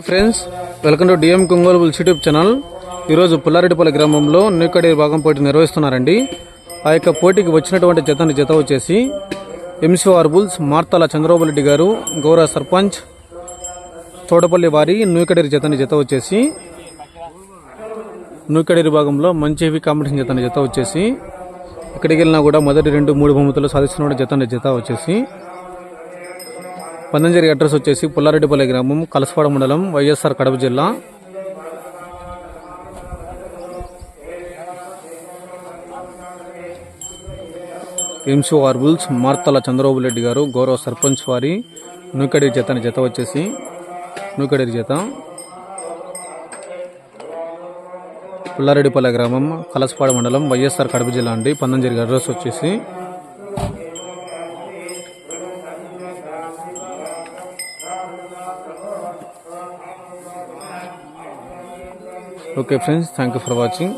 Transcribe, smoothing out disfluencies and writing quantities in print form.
Friends, welcome to DM Kongolu bulls YouTube channel. ఈరోజు పుల్లారెడ్డిపల్లి గ్రామంలో న్యూకడేర్ భాగం పోటీ నిర్వహిస్తున్నారండి. ఆ యొక్క పోటీకి వచ్చినటువంటి జత వచ్చేసి ఎంసీఆర్ బుల్స్ మార్తల చంద్రబాబు రెడ్డి గారు గౌరవ సర్పంచ్ తోటపల్లి వారి న్యూకడేర్ జత వచ్చేసి న్యూకడేర్ భాగంలో మంచి హెవీ కాంపిటీషన్ జత వచ్చేసి ఎక్కడికి వెళ్ళినా కూడా మొదటి 2-3 బహుమతులు సాధిస్తున్న జత వచ్చేసి పందంజరి అడ్రస్ వచ్చేసి పుల్లారెడ్డిపల్లి గ్రామం, కలసపాడ మండలం, వైఎస్ఆర్ కడప జిల్లా. ఎంసీఆర్ బుల్స్ మార్తల చంద్రబాబు రెడ్డి గారు గౌరవ సర్పంచ్ వారి న్యూకడేర్ జత వచ్చేసి న్యూకడేర్ జత పుల్లారెడ్డిపల్లి గ్రామం, కలసపాడ మండలం, వైఎస్ఆర్ కడప జిల్లా అండి. పందంజరి అడ్రస్ వచ్చేసి okay friends, thank you for watching.